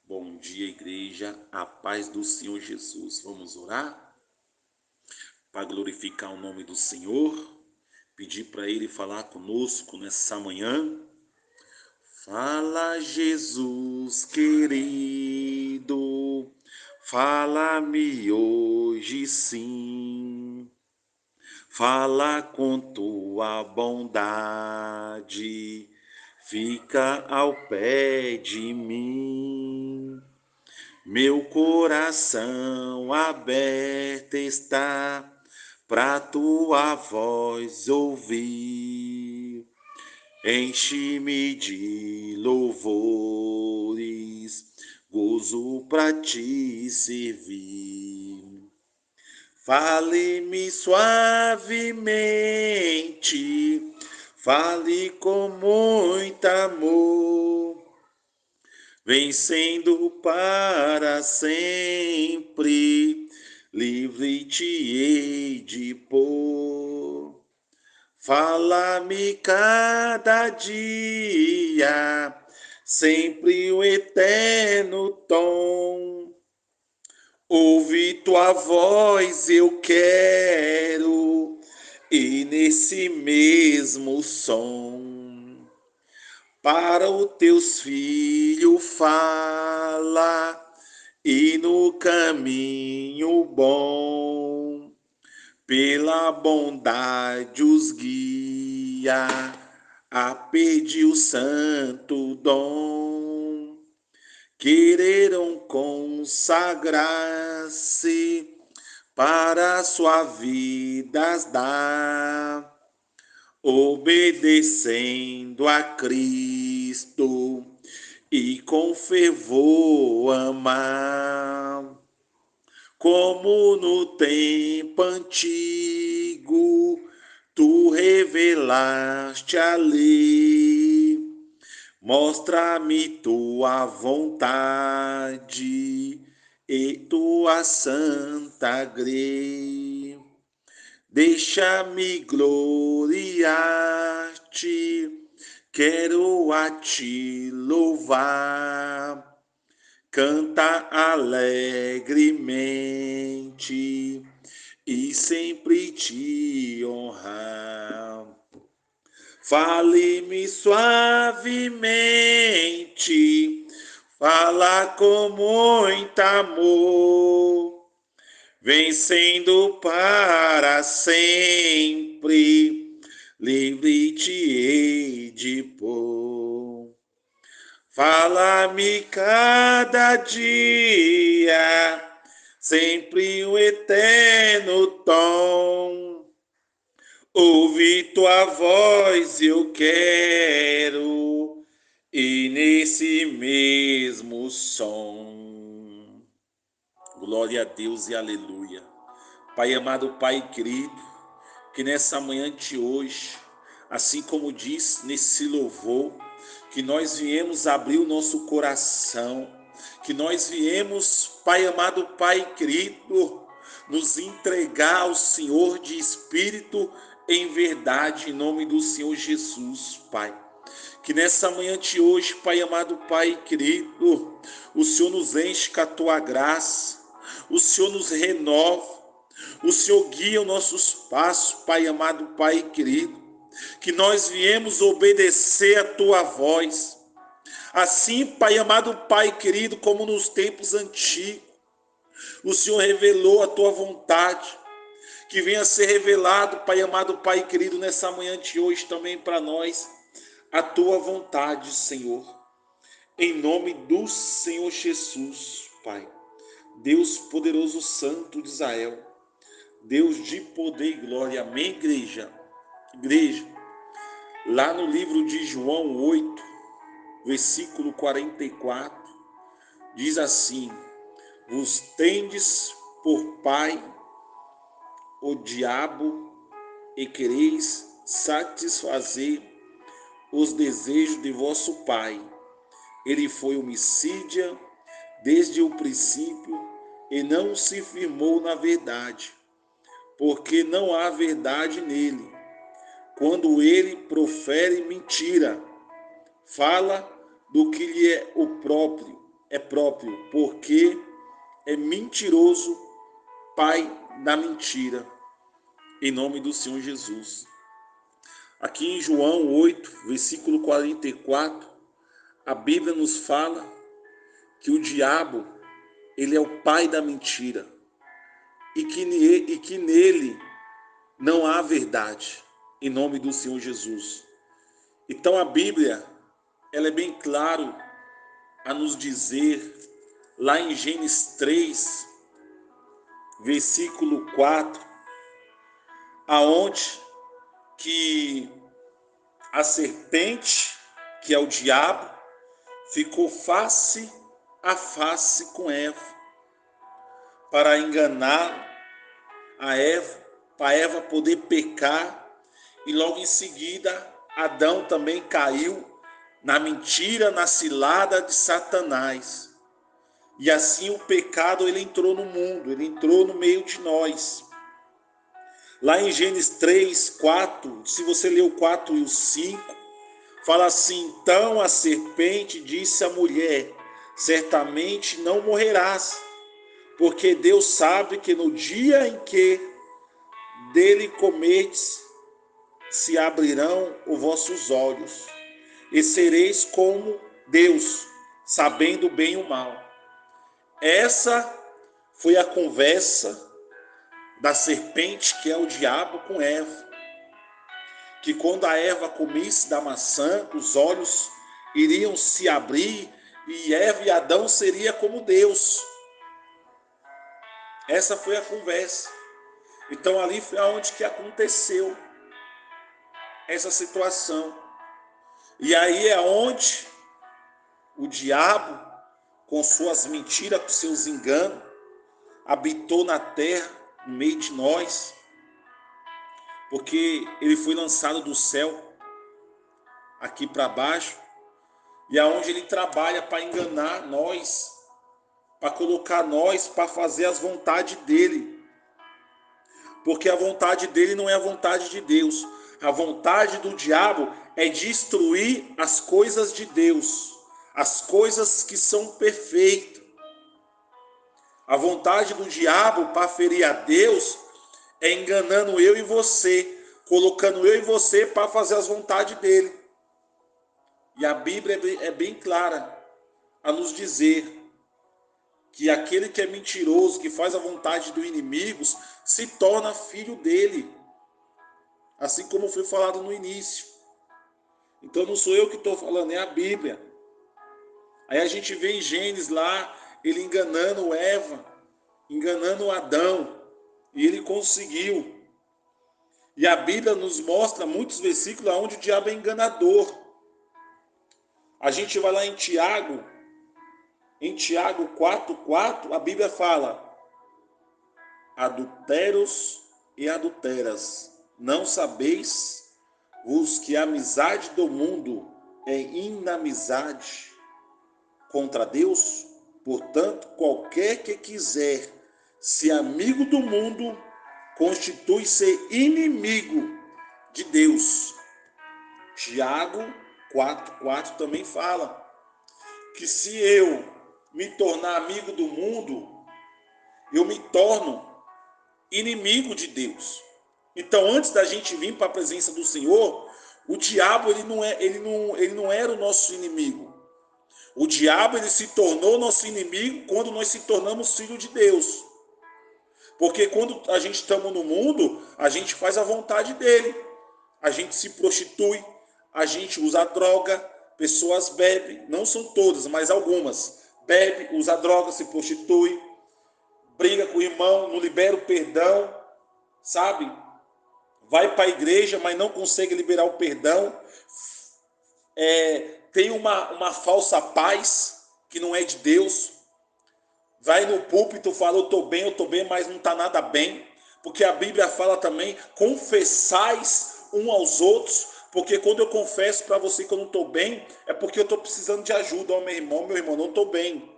Bom dia, igreja, a paz do Senhor Jesus. Vamos orar para glorificar o nome do Senhor, pedir para Ele falar conosco nessa manhã. Fala, Jesus querido, fala-me hoje sim. Fala com tua bondade, fica ao pé de mim. Meu coração aberto está pra tua voz ouvir. Enche-me de louvores, gozo pra te servir. Fale-me suavemente, fale com muito amor, vencendo para sempre, livre te hei de pôr. Fala-me cada dia, sempre o eterno tom. Ouve tua voz eu quero, e nesse mesmo som, para os teus filhos fala, e no caminho bom, pela bondade os guia, a pedir o santo dom. Quereram consagrar-se para sua vida dar, obedecendo a Cristo e com fervor amar. Como no tempo antigo, tu revelaste a lei. Mostra-me tua vontade e tua santa grei. Deixa-me gloriar-te, quero a te louvar. Canta alegremente e sempre te honrar. Fale-me suavemente, fala com muito amor, vencendo para sempre, livre te hei de pôr. Fala-me cada dia, sempre o eterno tom. Ouvi tua voz eu quero, e nesse mesmo som. Glória a Deus e aleluia. Pai amado, Pai querido, que nessa manhã de hoje, assim como diz nesse louvor, que nós viemos abrir o nosso coração, que nós viemos, Pai amado, Pai querido, nos entregar ao Senhor de espírito em verdade, em nome do Senhor Jesus, Pai. Que nessa manhã de hoje, Pai amado, Pai querido, o Senhor nos enche com a tua graça, o Senhor nos renova, o Senhor guia os nossos passos, Pai amado, Pai querido, que nós viemos obedecer a tua voz. Assim, Pai amado, Pai querido, como nos tempos antigos, o Senhor revelou a tua vontade, que venha ser revelado, Pai amado, Pai querido, nessa manhã de hoje também para nós, a tua vontade, Senhor, em nome do Senhor Jesus, Pai, Deus poderoso, santo de Israel, Deus de poder e glória, amém, igreja? Igreja, lá no livro de João 8, versículo 44, diz assim: vos tendes por pai o diabo e quereis satisfazer os desejos de vosso pai. Ele foi homicida desde o princípio e não se firmou na verdade, porque não há verdade nele. Quando ele profere mentira, fala do que lhe é o próprio, é próprio, porque é mentiroso, pai da mentira, em nome do Senhor Jesus. Aqui em João 8, versículo 44, a Bíblia nos fala que o diabo, ele é o pai da mentira e que nele não há verdade, em nome do Senhor Jesus. Então a Bíblia, ela é bem claro a nos dizer, lá em Gênesis 3, versículo 4, aonde que a serpente, que é o diabo, ficou face a face com Eva, para enganar a Eva, para Eva poder pecar, e logo em seguida Adão também caiu na mentira, na cilada de Satanás. E assim o pecado, ele entrou no mundo, ele entrou no meio de nós. Lá em Gênesis 3, 4, se você ler o 4 e o 5, fala assim: então a serpente disse à mulher: certamente não morrerás, porque Deus sabe que no dia em que dele comerdes, se abrirão os vossos olhos, e sereis como Deus, sabendo o bem e o mal. Essa foi a conversa da serpente, que é o diabo, com Eva. Que quando a Eva comesse da maçã, os olhos iriam se abrir e Eva e Adão seria como Deus. Essa foi a conversa. Então ali foi onde que aconteceu essa situação. E aí é onde o diabo, com suas mentiras, com seus enganos, habitou na terra, no meio de nós, porque ele foi lançado do céu aqui para baixo, e aonde ele trabalha para enganar nós, para colocar nós para fazer as vontades dele, porque a vontade dele não é a vontade de Deus. A vontade do diabo é destruir as coisas de Deus, as coisas que são perfeitas. A vontade do diabo para ferir a Deus é enganando eu e você, colocando eu e você para fazer as vontades dele. E a Bíblia é bem clara a nos dizer que aquele que é mentiroso, que faz a vontade do inimigo, se torna filho dele. Assim como foi falado no início. Então não sou eu que estou falando, é a Bíblia. Aí a gente vê em Gênesis lá, ele enganando Eva, enganando Adão, e ele conseguiu. E a Bíblia nos mostra muitos versículos onde o diabo é enganador. A gente vai lá em Tiago 4:4, a Bíblia fala: adulteros e adulteras, não sabeis vos que a amizade do mundo é inimizade contra Deus? Portanto, qualquer que quiser ser amigo do mundo, constitui-se inimigo de Deus. Tiago 4:4 também fala que se eu me tornar amigo do mundo, eu me torno inimigo de Deus. Então, antes da gente vir para a presença do Senhor, o diabo ele não era o nosso inimigo. O diabo ele se tornou nosso inimigo quando nós se tornamos filhos de Deus. Porque quando a gente estamos no mundo, a gente faz a vontade dele. A gente se prostitui, a gente usa droga, pessoas bebem, não são todas, mas algumas. Bebe, usa droga, se prostitui, briga com o irmão, não libera o perdão, sabe? Vai para a igreja, mas não consegue liberar o perdão. Tem uma falsa paz que não é de Deus. Vai no púlpito, fala: eu estou bem, mas não está nada bem. Porque a Bíblia fala também: confessais um aos outros. Porque quando eu confesso para você que eu não estou bem, é porque eu estou precisando de ajuda. Ó, meu irmão, não estou bem.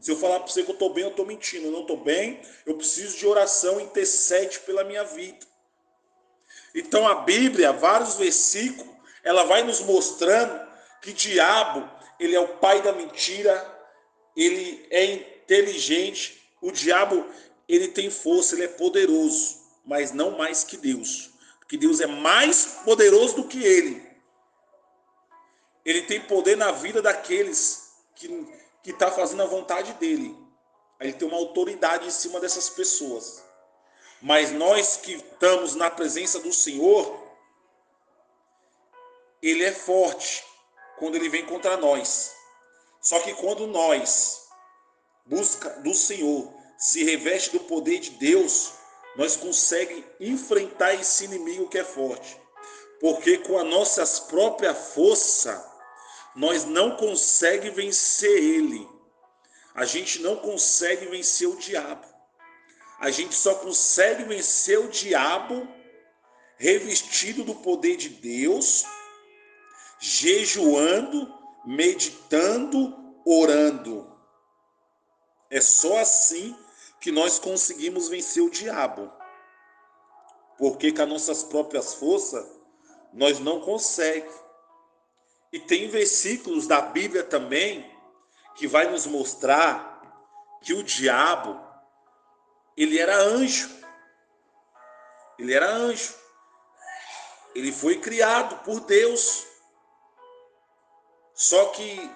Se eu falar para você que eu estou bem, eu estou mentindo. Eu não estou bem, eu preciso de oração, intercede pela minha vida. Então a Bíblia, vários versículos, ela vai nos mostrando que o diabo, ele é o pai da mentira, ele é inteligente, o diabo, ele tem força, ele é poderoso, mas não mais que Deus, porque Deus é mais poderoso do que ele. Ele tem poder na vida daqueles que tá fazendo a vontade dele. Ele tem uma autoridade em cima dessas pessoas. Mas nós que estamos na presença do Senhor, ele é forte quando ele vem contra nós. Só que quando nós busca do Senhor, se reveste do poder de Deus, nós conseguimos enfrentar esse inimigo que é forte. Porque com a nossa própria força, nós não conseguimos vencer ele. A gente não consegue vencer o diabo. A gente só consegue vencer o diabo revestido do poder de Deus, jejuando, meditando, orando. É só assim que nós conseguimos vencer o diabo. Porque com as nossas próprias forças, nós não conseguimos. E tem versículos da Bíblia também que vai nos mostrar que o diabo, ele era anjo. Ele era anjo. Ele foi criado por Deus. Só que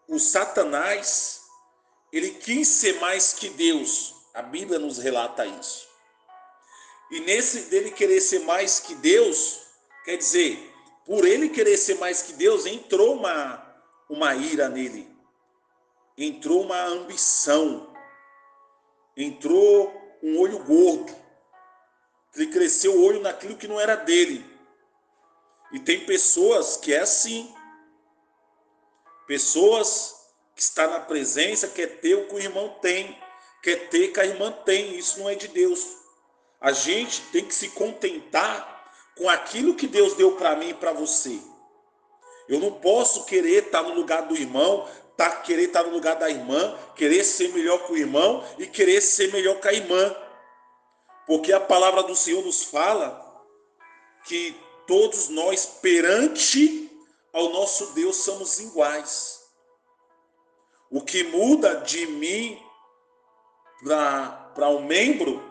o Satanás, ele quis ser mais que Deus. A Bíblia nos relata isso. E nesse dele querer ser mais que Deus, quer dizer, por ele querer ser mais que Deus, entrou uma ira nele. Entrou uma ambição. Entrou um olho gordo. Ele cresceu o olho naquilo que não era dele. E tem pessoas que é assim. Pessoas que estão na presença, quer ter o que o irmão tem. Quer ter o que a irmã tem. Isso não é de Deus. A gente tem que se contentar com aquilo que Deus deu para mim e para você. Eu não posso querer estar no lugar do irmão, querer estar no lugar da irmã, querer ser melhor que o irmão e querer ser melhor que a irmã. Porque a palavra do Senhor nos fala que todos nós perante ao nosso Deus somos iguais. O que muda de mim para um membro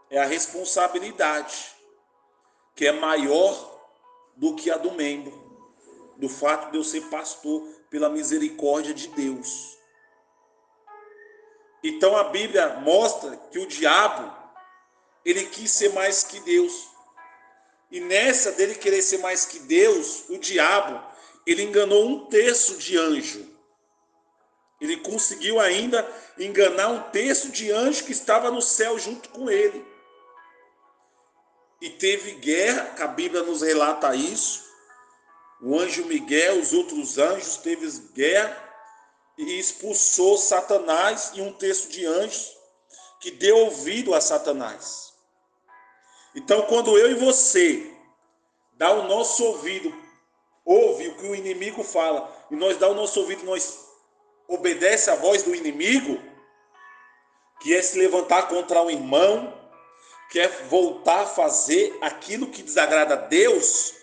é a responsabilidade, que é maior do que a do membro, do fato de eu ser pastor pela misericórdia de Deus. Então a Bíblia mostra que o diabo, ele quis ser mais que Deus. E nessa dele querer ser mais que Deus, o diabo, ele enganou 1/3 de anjo. Ele conseguiu ainda enganar 1/3 de anjo que estava no céu junto com ele. E teve guerra, que a Bíblia nos relata isso. O anjo Miguel, os outros anjos, teve guerra e expulsou Satanás e 1/3 de anjos que deu ouvido a Satanás. Então, quando eu e você dá o nosso ouvido, ouve o que o inimigo fala, e nós dá o nosso ouvido, nós obedece a voz do inimigo, que é se levantar contra um irmão, que é voltar a fazer aquilo que desagrada a Deus,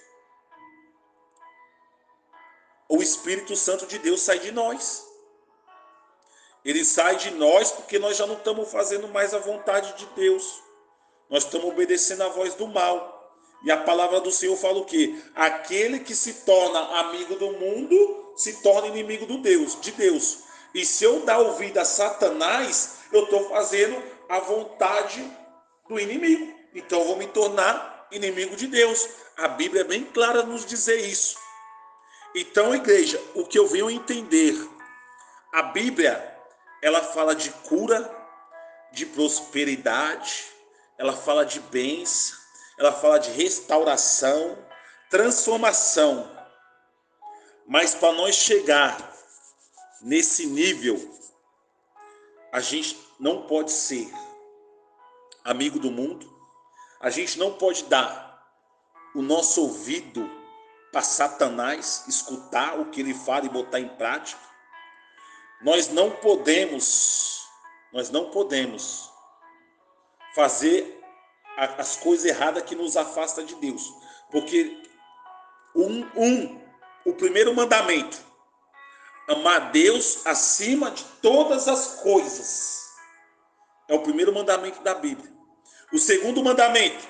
o Espírito Santo de Deus sai de nós. Ele sai de nós porque nós já não estamos fazendo mais a vontade de Deus. Nós estamos obedecendo a voz do mal. E a palavra do Senhor fala o quê? Aquele que se torna amigo do mundo se torna inimigo de Deus. E se eu dar ouvido a Satanás, eu estou fazendo a vontade do inimigo. Então eu vou me tornar inimigo de Deus. A Bíblia é bem clara nos dizer isso. Então, igreja, o que eu venho entender, a Bíblia, ela fala de cura, de prosperidade, ela fala de bênção, ela fala de restauração, transformação. Mas para nós chegar nesse nível, a gente não pode ser amigo do mundo, a gente não pode dar o nosso ouvido para Satanás, escutar o que ele fala e botar em prática. Nós não podemos fazer as coisas erradas que nos afastam de Deus. Porque o primeiro mandamento, Amar Deus acima de todas as coisas. É o primeiro mandamento da Bíblia. O segundo mandamento,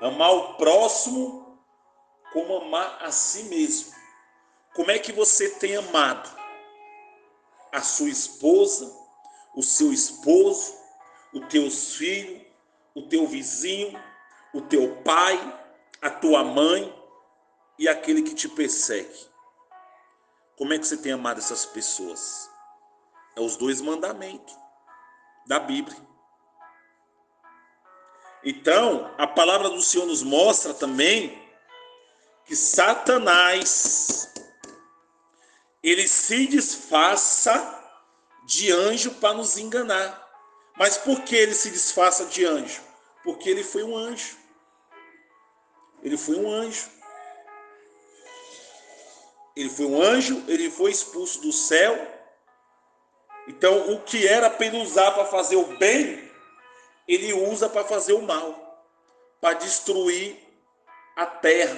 amar o próximo como amar a si mesmo. Como é que você tem amado a sua esposa, o seu esposo, os teus filhos, o teu vizinho, o teu pai, a tua mãe e aquele que te persegue? Como é que você tem amado essas pessoas? É os dois mandamentos da Bíblia. Então, a palavra do Senhor nos mostra também que Satanás, ele se disfarça de anjo para nos enganar. Mas por que ele se disfarça de anjo? Porque ele foi um anjo. Ele foi um anjo. Ele foi um anjo, ele foi expulso do céu. Então, o que era para ele usar para fazer o bem, ele usa para fazer o mal, para destruir a terra,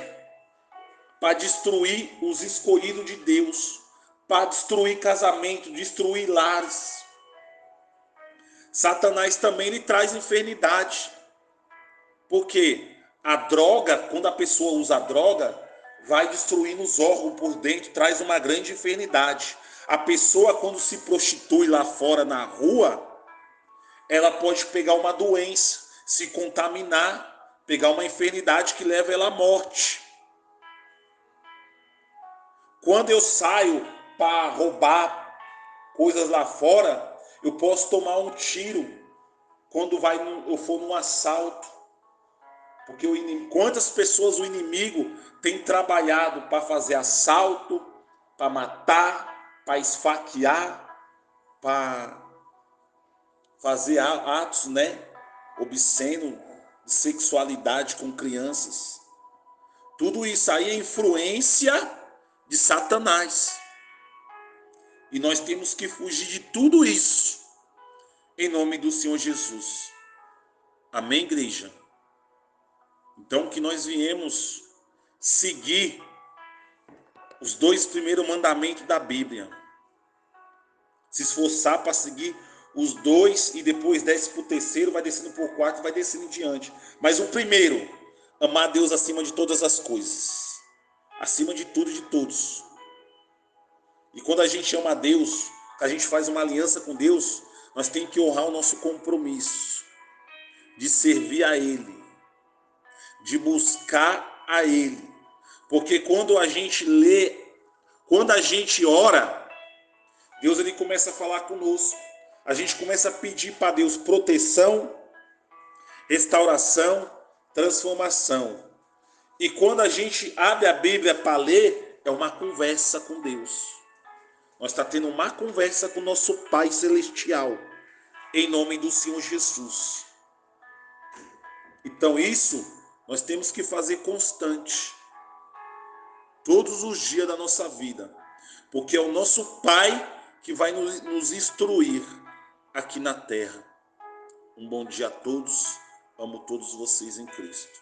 para destruir os escolhidos de Deus, para destruir casamento, destruir lares. Satanás também ele traz enfermidade, porque a droga, quando a pessoa usa a droga, vai destruindo os órgãos por dentro, traz uma grande enfermidade. A pessoa, quando se prostitui lá fora na rua, ela pode pegar uma doença, se contaminar, pegar uma enfermidade que leva ela à morte. Quando eu saio para roubar coisas lá fora, eu posso tomar um tiro quando eu for num assalto. Porque quantas pessoas o inimigo tem trabalhado para fazer assalto, para matar, para esfaquear, para fazer atos, obscenos de sexualidade com crianças. Tudo isso aí é influência de Satanás. E nós temos que fugir de tudo isso, em nome do Senhor Jesus. Amém, igreja? Então, que nós viemos seguir os 2 primeiros mandamentos da Bíblia. Se esforçar para seguir os 2 e depois desce para o terceiro, vai descendo para o quarto, vai descendo em diante. Mas o primeiro, amar Deus acima de todas as coisas. Acima de tudo e de todos. E quando a gente ama a Deus, a gente faz uma aliança com Deus, nós temos que honrar o nosso compromisso de servir a Ele, de buscar a Ele. Porque quando a gente lê, quando a gente ora, Deus ele começa a falar conosco. A gente começa a pedir para Deus proteção, restauração, transformação. E quando a gente abre a Bíblia para ler, é uma conversa com Deus. Nós estamos tendo uma conversa com o nosso Pai Celestial, em nome do Senhor Jesus. Então isso nós temos que fazer constante, todos os dias da nossa vida, porque é o nosso Pai que vai nos instruir aqui na terra. Um bom dia a todos, amo todos vocês em Cristo.